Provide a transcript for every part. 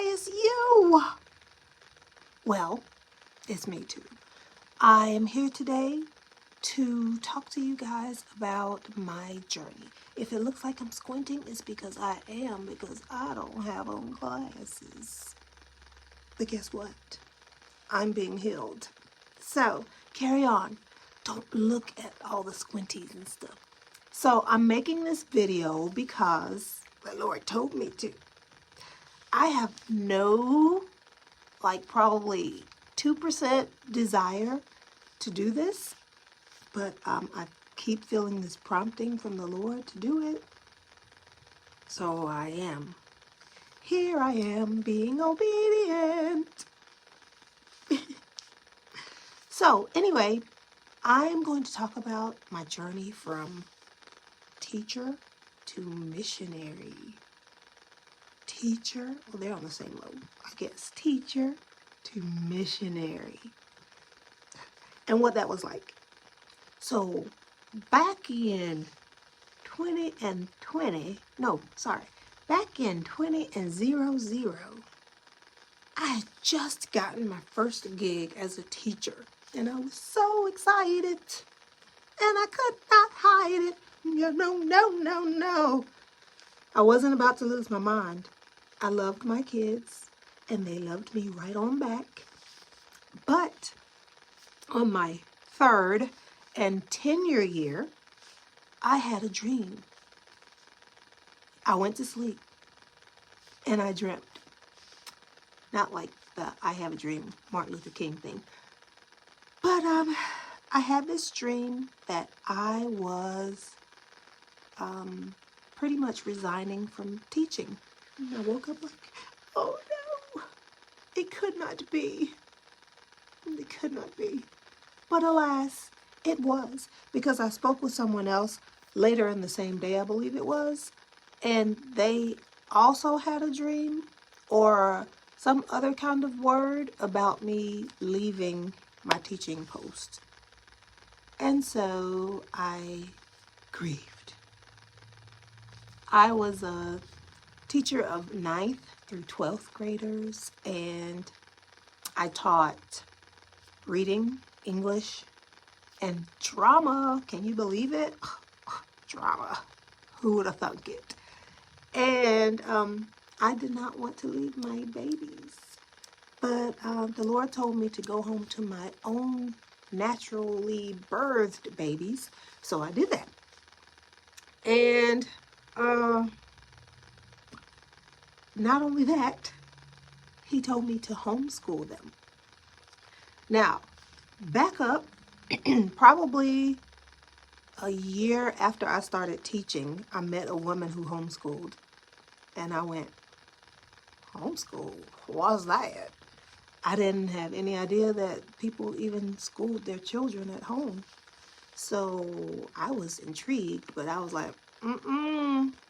it's you. Well, it's me too. I am here today to talk to you guys about my journey. If it looks like I'm squinting, it's because I am, because I don't have on glasses. But guess what? I'm being healed. So, carry on. Don't look at all the squinties and stuff. So, I'm making this video because the Lord told me to. I have no, probably 2% desire to do this, but I keep feeling this prompting from the Lord to do it. So I am. Here I am being obedient. So anyway, I am going to talk about my journey from teacher to missionary. Teacher, well, they're on the same level, I guess. Teacher to missionary. And what that was like. So back in 2000, I had just gotten my first gig as a teacher. And I was so excited. And I could not hide it. No. I wasn't about to lose my mind. I loved my kids. And they loved me right on back. But on my third and tenure year, I had a dream. I went to sleep and I dreamt. Not like the I have a dream Martin Luther King thing. But I had this dream that I was pretty much resigning from teaching. And I woke up like, oh no, it could not be. It could not be. But alas, it was, because I spoke with someone else later in the same day, I believe it was, and they also had a dream or some other kind of word about me leaving my teaching post. And so I grieved. I was a teacher of 9th through 12th graders, and I taught reading, English, and drama. Can you believe it? Drama. Who would have thunk it? And I did not want to leave my babies. But the Lord told me to go home to my own naturally birthed babies. So I did that. And not only that, He told me to homeschool them. Now, back up, probably a year after I started teaching, I met a woman who homeschooled. And I went, homeschool? What's that? I didn't have any idea that people even schooled their children at home. So I was intrigued, but I was like,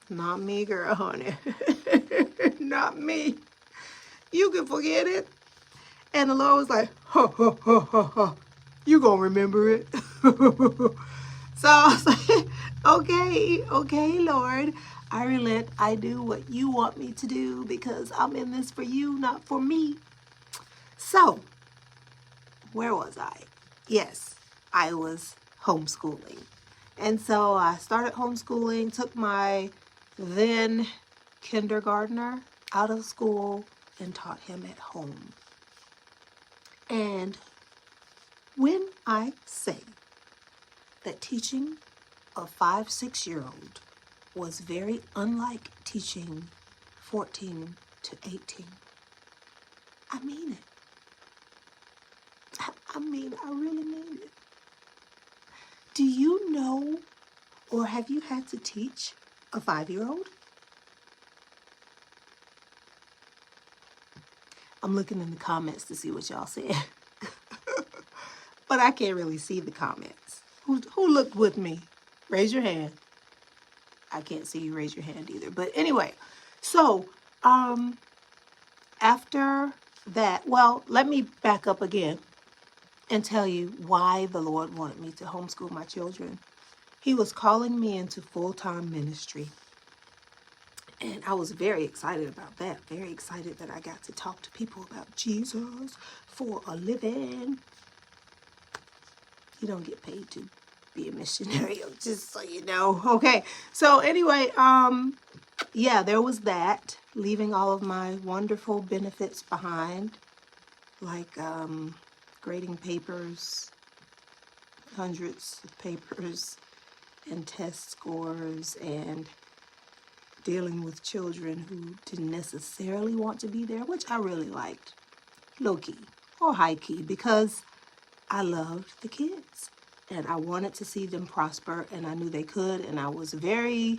not me, girl, honey. Not me. You can forget it. And the Lord was like, you gonna remember it. So I was like, okay, Lord, I relent. I do what you want me to do because I'm in this for you, not for me. So, where was I? Yes, I was homeschooling. And so I started homeschooling, took my then kindergartner out of school and taught him at home. And when I say that teaching a 5-6-year-old was very unlike teaching 14 to 18, I mean it. I really mean it. Do you know, or have you had to teach a 5-year-old? I'm looking in the comments to see what y'all said. But I can't really see the comments. Who looked with me? Raise your hand. I can't see you raise your hand either. But anyway, so after that, well, let me back up again and tell you why the Lord wanted me to homeschool my children. He was calling me into full-time ministry. And I was very excited about that. Very excited that I got to talk to people about Jesus for a living. You don't get paid to be a missionary, just so you know. Okay, so anyway, yeah, there was that. Leaving all of my wonderful benefits behind, like grading papers, hundreds of papers, and test scores, and dealing with children who didn't necessarily want to be there, which I really liked, low-key or high-key, because I loved the kids and I wanted to see them prosper, and I knew they could, and I was very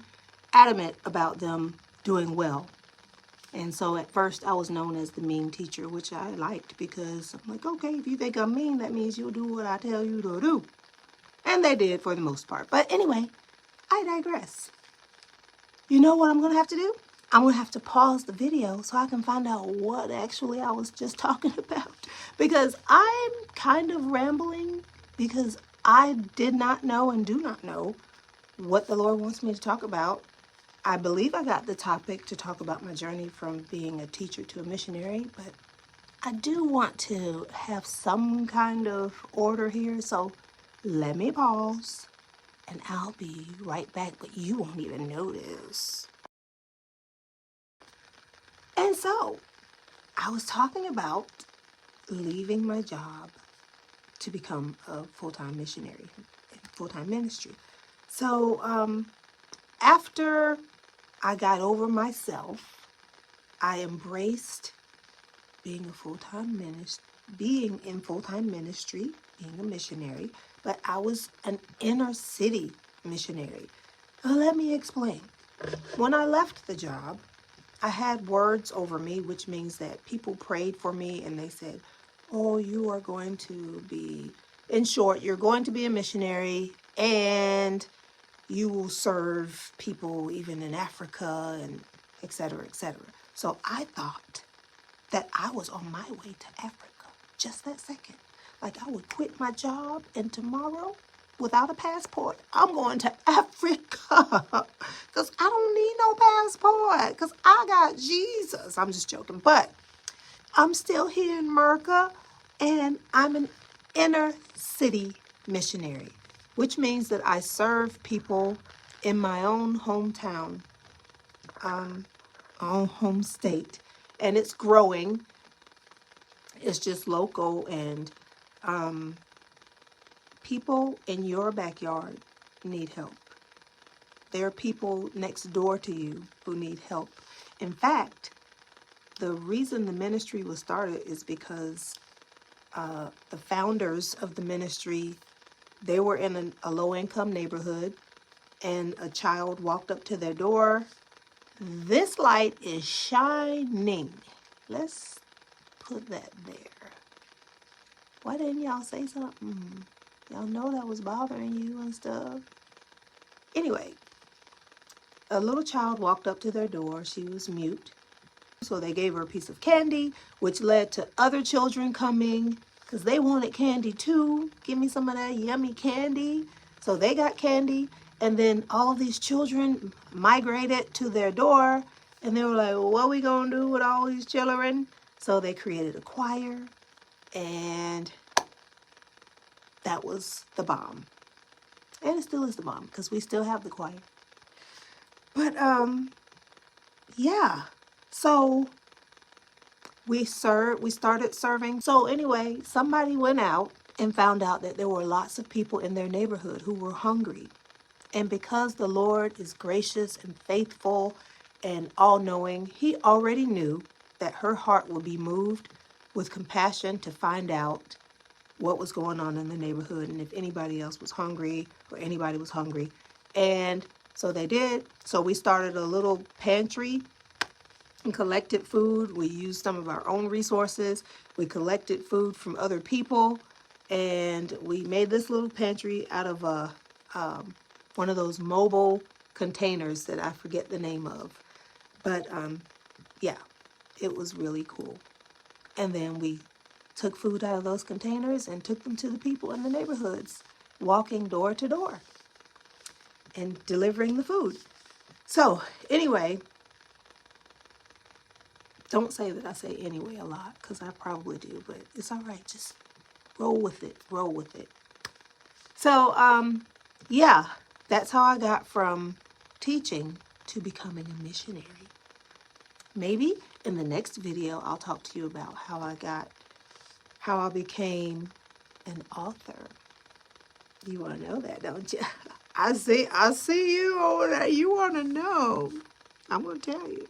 adamant about them doing well. And so at first I was known as the mean teacher, which I liked, because I'm like, okay, if you think I'm mean, that means you'll do what I tell you to do. And they did for the most part. But anyway, I digress. You know what I'm going to have to do? I'm going to have to pause the video so I can find out what actually I was just talking about. Because I'm kind of rambling because I did not know and do not know what the Lord wants me to talk about. I believe I got the topic to talk about my journey from being a teacher to a missionary, but I do want to have some kind of order here. So let me pause and I'll be right back, but you won't even notice. And so I was talking about leaving my job to become a full-time missionary, full-time ministry. So after I got over myself, I embraced being a full-time ministry, being in full-time ministry, being a missionary, but I was an inner city missionary. Now, let me explain. When I left the job, I had words over me, which means that people prayed for me and they said, oh, you are going to be, in short, you're going to be a missionary and you will serve people even in Africa and et cetera, et cetera. So I thought that I was on my way to Africa just that second. Like I would quit my job and tomorrow, without a passport, I'm going to Africa because I don't need no passport because I got Jesus. I'm just joking, but I'm still here in America and I'm an inner city missionary, which means that I serve people in my own hometown, own home state, and it's growing. It's just local, and people in your backyard need help. There are people next door to you who need help. In fact, the reason the ministry was started is because the founders of the ministry, they were in a low-income neighborhood, and a child walked up to their door. This light is shining. Let's put that there. Why didn't y'all say something? Y'all know that was bothering you and stuff. Anyway, a little child walked up to their door. She was mute. So they gave her a piece of candy, which led to other children coming because they wanted candy too. Give me some of that yummy candy. So they got candy. And then all of these children migrated to their door. And they were like, well, what are we going to do with all these children? So they created a choir. And that was the bomb. And it still is the bomb because we still have the choir. But yeah. So we started serving. So anyway, somebody went out and found out that there were lots of people in their neighborhood who were hungry. And because the Lord is gracious and faithful and all-knowing, he already knew that her heart would be moved with compassion to find out what was going on in the neighborhood and if anybody else was hungry or anybody was hungry. And so they did. So we started a little pantry and collected food. We used some of our own resources. We collected food from other people, and we made this little pantry out of a one of those mobile containers that I forget the name of. But yeah, it was really cool. And then we took food out of those containers and took them to the people in the neighborhoods, walking door to door and delivering the food. So anyway, Don't say that I say anyway a lot, because I probably do, but it's all right. Just roll with it. Roll with it. So, yeah, that's how I got from teaching to becoming a missionary. Maybe in the next video, I'll talk to you about how I became an author. You want to know that, don't you? I see you over there. You want to know. I'm going to tell you.